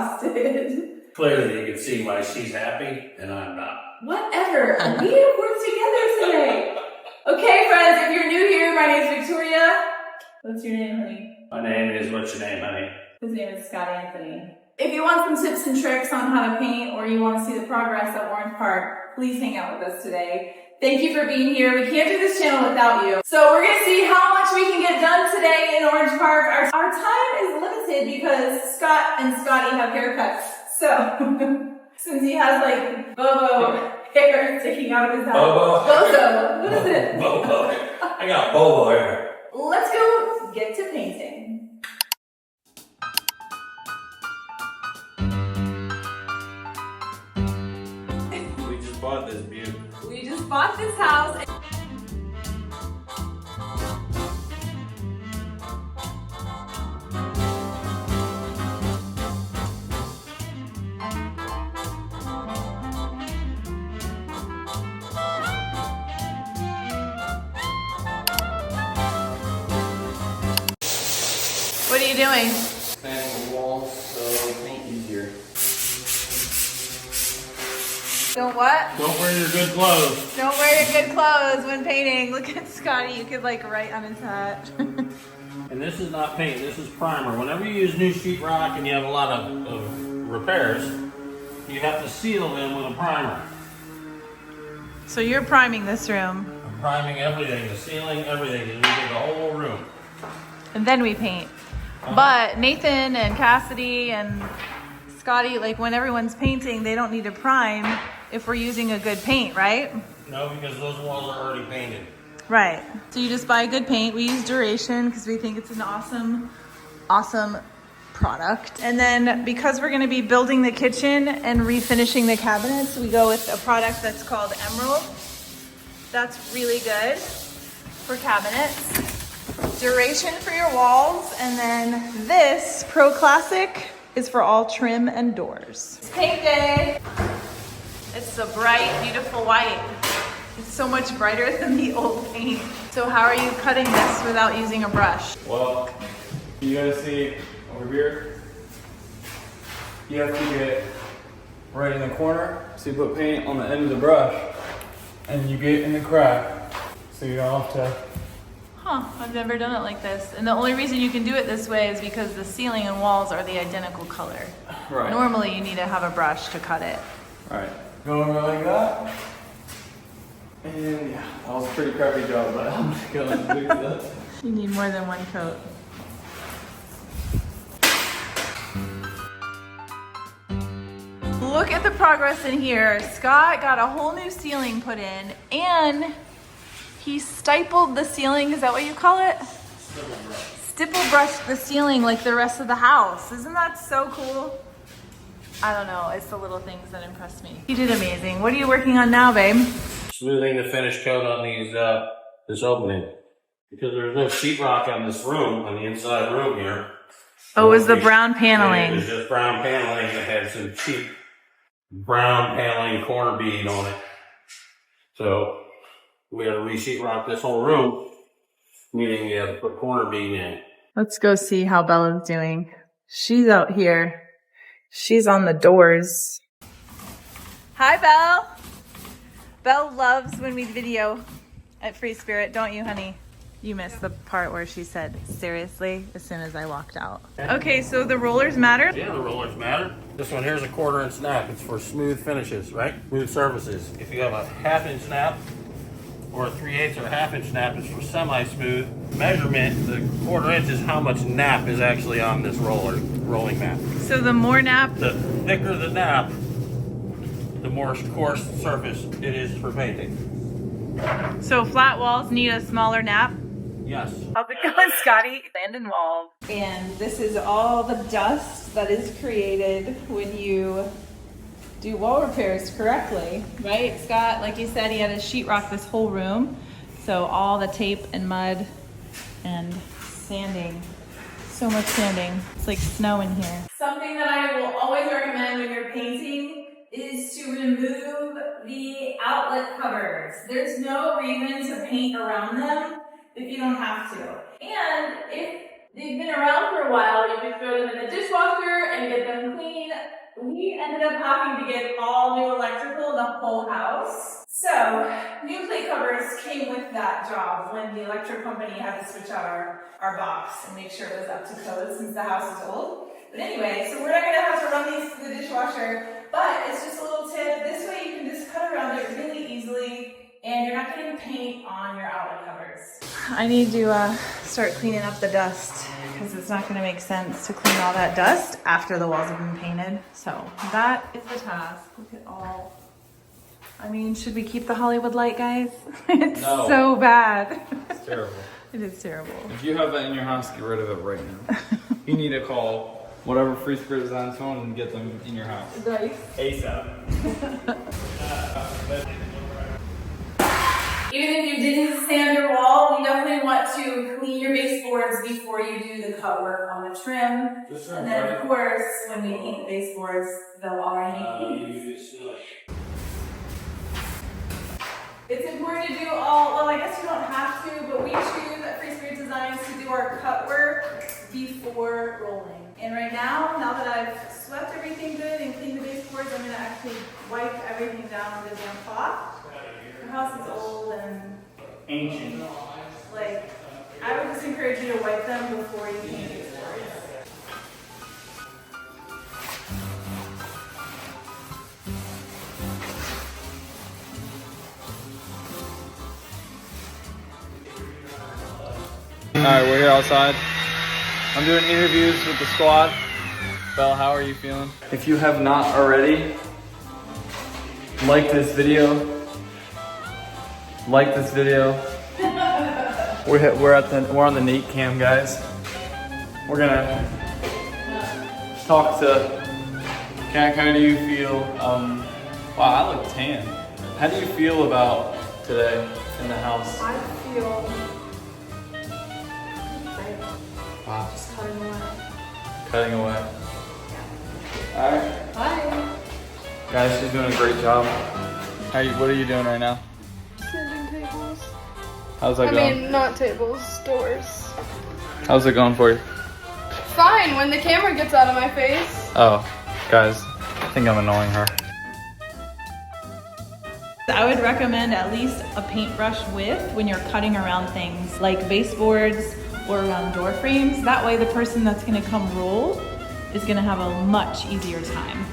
exhausted. Clearly, you can see why she's happy and I'm not. Whatever. We have worked together today. Okay, friends, if you're new here, my name is Victoria. What's your name, honey? My name is, what's your name, honey? His name is Scott Anthony. If you want some tips and tricks on how to paint or you want to see the progress at Orange Park, please hang out with us today. Thank you for being here. We can't do this channel without you. So we're going to see how much we can get done today in Orange Park. Our time is limited because Scott and Scotty have haircuts. So, since he has like Bobo hair sticking out of his head. Bozo. What is it? Bobo. I got Bobo hair. Let's go get to painting. We just bought this beauty. We just bought this house. What are you doing? Sanding the walls so paint easier. Don't what? Don't wear your good clothes. Don't wear your good clothes when painting. Look at Scotty. You could like write on his hat. And this is not paint, this is primer. Whenever you use new sheetrock and you have a lot of repairs, you have to seal them with a primer. So you're priming this room. I'm priming everything, the ceiling, everything. We did the whole room. And then we paint. But Nathan and Cassidy and Scotty, like when everyone's painting, they don't need to prime if we're using a good paint, right? No, because those walls are already painted. Right. So you just buy good paint. We use Duration because we think it's an awesome product. And then because we're going to be building the kitchen and refinishing the cabinets, we go with a product that's called Emerald. That's really good for cabinets. Duration for your walls, and then this Pro Classic is for all trim and doors. It's paint day. It's a bright, beautiful white. It's so much brighter than the old paint. So how are you cutting this without using a brush? Well, you gotta see over here. You have to get right in the corner. So you put paint on the end of the brush and you get in the crack. So you don't have to. Huh, I've never done it like this. And the only reason you can do it this way is because the ceiling and walls are the identical color. Right. Normally you need to have a brush to cut it. Right. Go over like that. And yeah, that was a pretty crappy job, but I'm just gonna do that. You need more than one coat. Look at the progress in here. Scott got a whole new ceiling put in and he stippled the ceiling. Is that what you call it? Stipple brushed the ceiling like the rest of the house. Isn't that so cool? I don't know. It's the little things that impress me. You did amazing. What are you working on now, babe? Smoothing the finish coat on these, this opening. Because there's no sheetrock on this room, on the inside room here. Oh, it was the brown It paneling. was just brown paneling that had some cheap brown paneling corner bead on it. So we had to re-sheetrock this whole room, meaning we had to put corner bead in. Let's go see how Bella's doing. She's out here. She's on the doors. Hi, Belle. Belle loves when we video at Free Spirit, don't you, honey? You missed the part where she said, seriously, as soon as I walked out. Okay, so the rollers matter? Yeah, the rollers matter. This one here's a 1/4 inch snap. It's for smooth finishes, right? Smooth surfaces. If you have a 1/2 inch snap or a 3/8 or a 1/2 inch snap, it's for semi-smooth. Measurement, the 1/4 inch is how much nap is actually on this rolling mat. So the more nap, The thicker the nap, the more coarse surface it is for painting. so flat walls need a smaller nap? Yes. How's it going, Scotty? Sand and walls. And this is all the dust that is created when you do wall repairs correctly, right, Scott? Like you said, he had to sheetrock this whole room. So all the tape and mud and sanding. So much sanding. It's like snow in here. Something that I will always recommend when you're painting is to remove the outlet covers. There's no reason to paint around them if you don't have to. And if they've been around for a while. You just throw them in the dishwasher and get them clean. We ended up having to get all new electrical in the whole house. So, new plate covers came with that job when the electric company had to switch out our box and make sure it was up to code since the house is old. But anyway, so we're not gonna have to run these through the dishwasher, but it's just a little tip. This way you can just cut around it really easily and you're not getting paint on your outlet covers. I need to start cleaning up the dust because it's not gonna make sense to clean all that dust after the walls have been painted. So that is the task. Look at all. I mean, should we keep the Hollywood light, guys? It's No. so bad. It's terrible. It is terrible. If you have that in your house, get rid of it right now. You need to call whatever Free Spirit Design's phone and get them in your house. Nice. ASAP. Even if you didn't sand your wall, you definitely want to clean your baseboards before you do the cut work on the trim. And then of course, when we paint the baseboards, they'll already be clean. It's important to do all, well I guess you don't have to, but we choose at Free Spirit Designs to do our cut work before rolling. And right now that I've swept everything good and cleaned the baseboards, I'm gonna actually wipe everything down with a damp cloth. The house is old and Ancient. like, I would just encourage you to wipe them before you paint the baseboards. Alright, we're here outside. I'm doing interviews with the squad. Belle, how are you feeling? If you have not already, like this video. Like this video. We're on the Nate cam, guys. We're gonna talk to. How do you feel? Wow, I look tan. How do you feel about today in the house? I feel Wow, just cutting away. cutting away. Alright. Bye. Guys, she's doing a great job. What are you doing right now? Sanding tables. How's that going? I mean, not tables, doors. How's it going for you? Fine, when the camera gets out of my face. Oh, guys, I think I'm annoying her. I would recommend at least a paintbrush width when you're cutting around things like baseboards or around door frames. That way the person that's gonna come roll is gonna have a much easier time.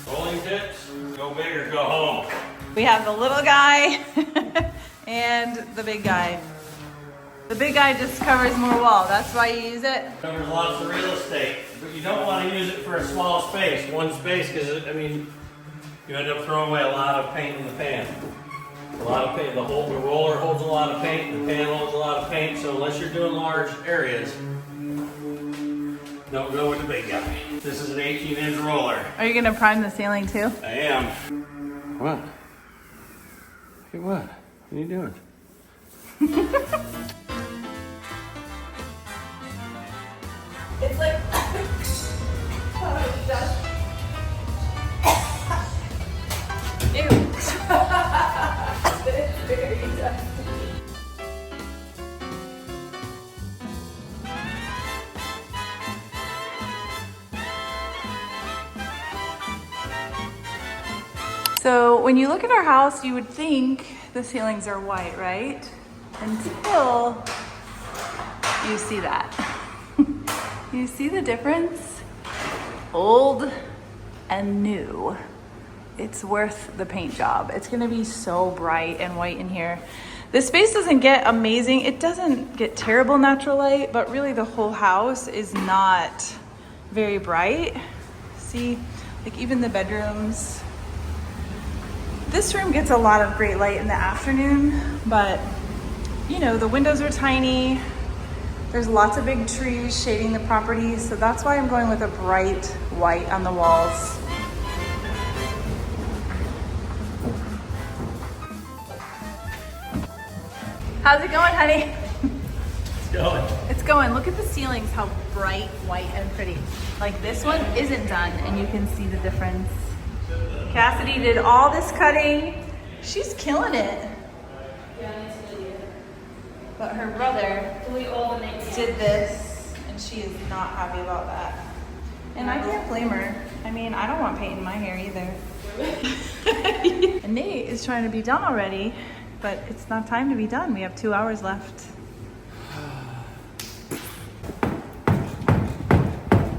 Rolling tips, go big or go home. We have the little guy and the big guy. The big guy just covers more wall. That's why you use it. Covers lots of real estate, but you don't want to use it for a small space. One space, because I mean, you end up throwing away a lot of paint in the pan. A lot of paint. The roller holds a lot of paint. The pan holds a lot of paint. So unless you're doing large areas, don't go with the big guy. This is an 18-inch roller. Are you gonna prime the ceiling too? I am. What? Hey, what? What are you doing? It's like Ew. It's very dusty. So when you look at our house, you would think the ceilings are white, right? Until you see that. You see the difference? Old and new. It's worth the paint job. It's gonna be so bright and white in here. This space doesn't get amazing. It doesn't get terrible natural light, but really the whole house is not very bright. See, like even the bedrooms. This room gets a lot of great light in the afternoon, but you know, the windows are tiny. There's lots of big trees shading the property, so that's why I'm going with a bright white on the walls. How's it going, honey? It's going. It's going. Look at the ceilings, how bright, white, and pretty. Like this one isn't done, and you can see the difference. Cassidy did all this cutting. She's killing it. But her brother did this, and she is not happy about that. And I can't blame her. I mean, I don't want paint in my hair either. And Nate is trying to be done already, but it's not time to be done. We have 2 hours left.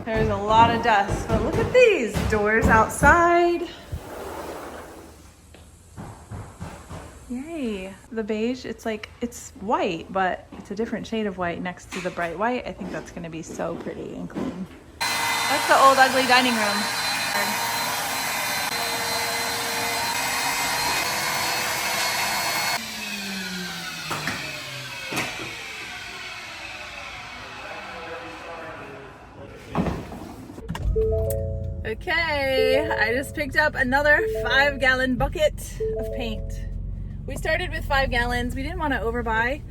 There's a lot of dust, but look at these doors outside. Yay. The beige, it's white, but it's a different shade of white next to the bright white. I think that's gonna be so pretty and clean. That's the old ugly dining room. Okay, I just picked up another 5-gallon bucket of paint. We started with 5 gallons. We didn't want to overbuy.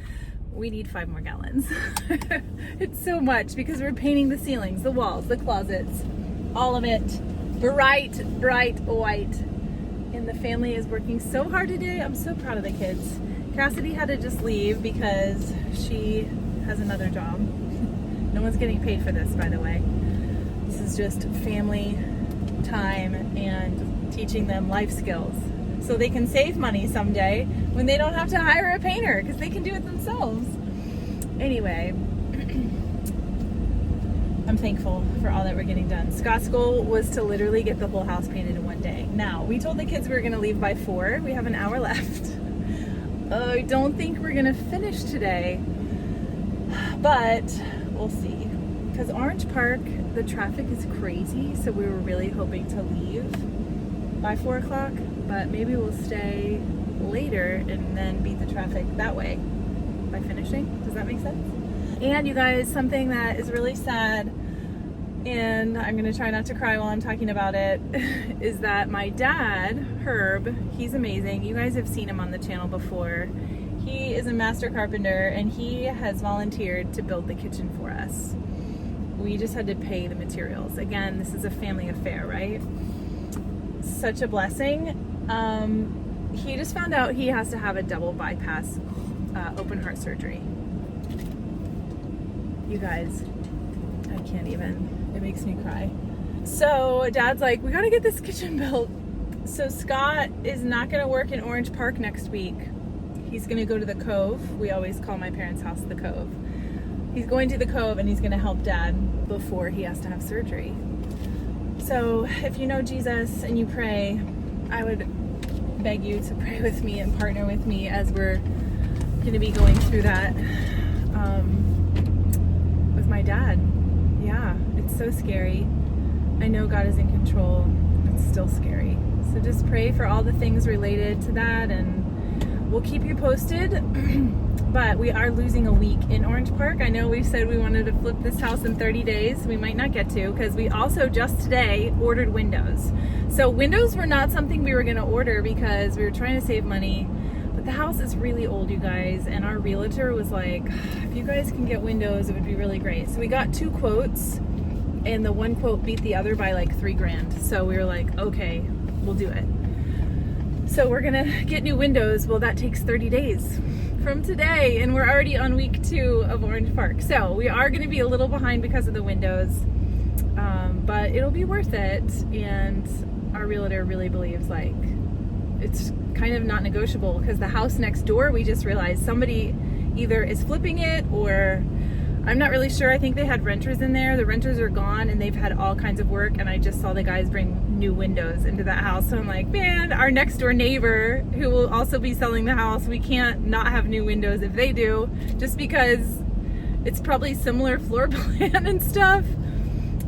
We need 5 more gallons. It's so much because we're painting the ceilings, the walls, the closets, all of it. Bright, bright white. And the family is working so hard today. I'm so proud of the kids. Cassidy had to just leave because she has another job. No one's getting paid for this, by the way. This is just family time and teaching them life skills so they can save money someday when they don't have to hire a painter because they can do it themselves. Anyway, I'm thankful for all that we're getting done. Scott's goal was to literally get the whole house painted in one day. Now, we told the kids we were gonna leave by 4. We have an hour left. I don't think we're gonna finish today, but we'll see. Because Orange Park, the traffic is crazy, so we were really hoping to leave by 4 o'clock, but maybe we'll stay later and then beat the traffic that way by finishing. Does that make sense? And you guys, something that is really sad, and I'm gonna try not to cry while I'm talking about it, is that my dad, Herb, he's amazing. You guys have seen him on the channel before. He is a master carpenter, and he has volunteered to build the kitchen for us. We just had to pay the materials. Again, this is a family affair, right? Such a blessing. He just found out he has to have a double bypass open heart surgery. You guys, I can't even. It makes me cry. So Dad's like, we gotta get this kitchen built. So Scott is not gonna work in Orange Park next week. He's gonna go to the Cove. We always call my parents' house the Cove. He's going to the Cove and he's gonna help Dad before he has to have surgery. So if you know Jesus and you pray, I would beg you to pray with me and partner with me as we're gonna be going through that with my dad. Yeah, it's so scary. I know God is in control. It's still scary. So just pray for all the things related to that, and we'll keep you posted. But we are losing a week in Orange Park. I know we said we wanted to flip this house in 30 days. We might not get to, because we also just today ordered windows. So windows were not something we were gonna order because we were trying to save money. But the house is really old, you guys, and our realtor was like, if you guys can get windows, it would be really great. So we got 2 quotes, and the one quote beat the other by like $3,000. So we were like, okay, we'll do it. So we're gonna get new windows. Well, that takes 30 days from today, and we're already on week 2 of Orange Park. So we are gonna be a little behind because of the windows, but it'll be worth it. And our realtor really believes like it's kind of not negotiable, because the house next door, we just realized somebody either is flipping it, or I'm not really sure. I think they had renters in there. The renters are gone and they've had all kinds of work, and I just saw the guys bring new windows into that house. So I'm like, man, our next door neighbor, who will also be selling the house, we can't not have new windows if they do, just because it's probably similar floor plan and stuff.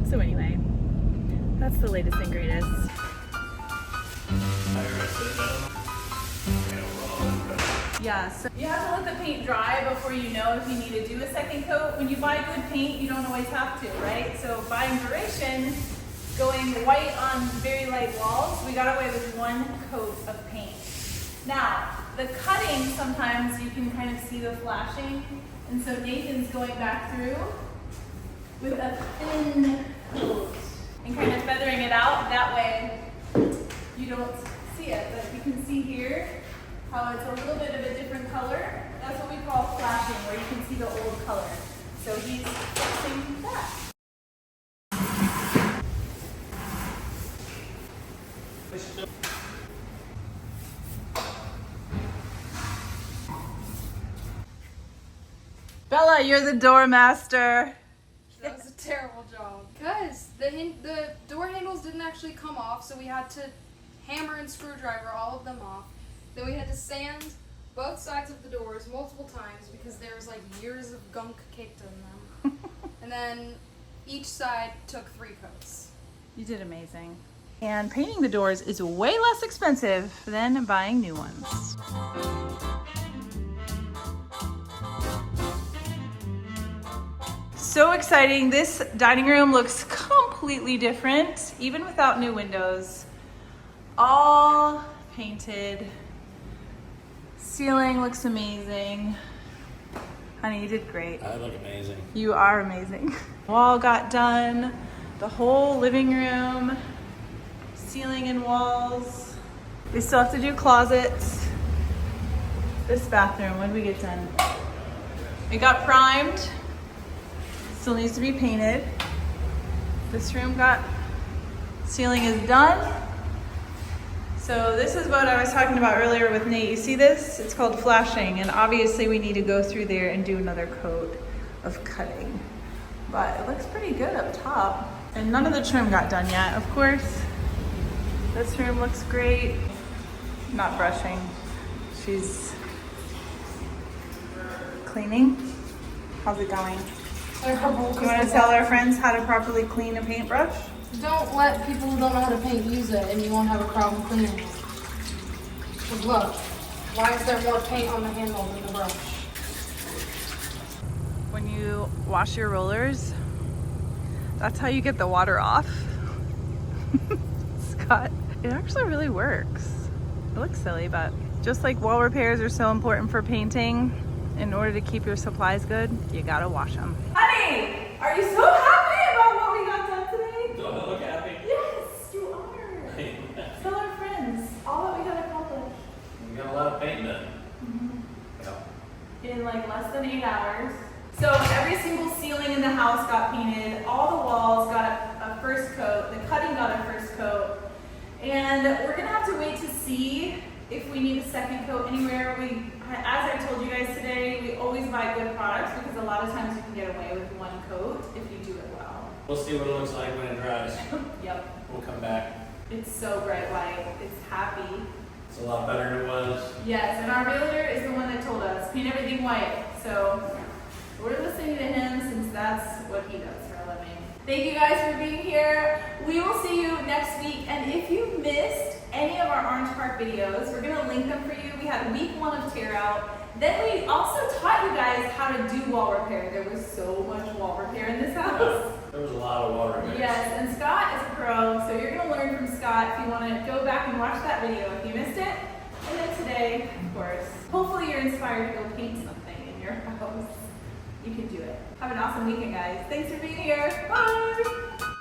So anyway, that's the latest and greatest. Yeah, so you have to let the paint dry before you know if you need to do a second coat. When you buy good paint, you don't always have to, right? So buying Duration, going white on very light walls, we got away with 1 coat of paint. Now, the cutting, sometimes you can kind of see the flashing. And so Nathan's going back through with a thin coat and kind of feathering it out. That way you don't see it, but you can see here how it's a little bit of a different color. That's what we call flashing, where you can see the old color. So he's fixing that. Bella, you're the door master. That was a terrible job. Because the door handles didn't actually come off, so we had to hammer and screwdriver all of them off. Then we had to sand both sides of the doors multiple times because there was like years of gunk caked in them. And then each side took 3 coats. You did amazing. And painting the doors is way less expensive than buying new ones. So exciting. This dining room looks completely different, even without new windows. All painted. Ceiling looks amazing. Honey, you did great. I look amazing. You are amazing. Wall got done. The whole living room. Ceiling and walls. We still have to do closets. This bathroom, when we get done. It got primed. Still needs to be painted. This room ceiling is done. So this is what I was talking about earlier with Nate. You see this? It's called flashing, and obviously we need to go through there and do another coat of cutting. But it looks pretty good up top. And none of the trim got done yet, of course. This room looks great. Not brushing. She's cleaning. How's it going? You want to tell our friends how to properly clean a paintbrush? Don't let people who don't know how to paint use it, and you won't have a problem cleaning it. 'Cause look, why is there more paint on the handle than the brush? When you wash your rollers, that's how you get the water off. Scott, it actually really works. It looks silly, but just like wall repairs are so important for painting, in order to keep your supplies good, you gotta wash them. Honey, are you so happy about what we got done today? Do I look happy? Yes, you are. Tell our friends all that we got accomplished. We got a lot of paint done. Yeah. In like less than 8 hours. So every single ceiling in the house got painted. All the walls got a first coat. The cutting got a first coat. And we're gonna have to wait to see if we need a second coat anywhere. As I told you guys today, we always buy good products because a lot of times you can get away with one coat if you do it well. We'll see what it looks like when it dries. Yep. We'll come back. It's so bright white. It's happy. It's a lot better than it was. Yes, and our realtor is the one that told us, paint everything white. So we're listening to him since that's what he does for a living. Thank you guys for being here. We will see you next week. And if you missed any of our Orange Park videos, we're gonna link them for you. We had week 1 of tear out. Then we also taught you guys how to do wall repair. There was so much wall repair in this house. There was a lot of water in there. Yes, and Scott is a pro, so you're gonna learn from Scott if you wanna go back and watch that video if you missed it. And then today, of course, hopefully you're inspired to go paint something in your house. You can do it. Have an awesome weekend, guys. Thanks for being here. Bye!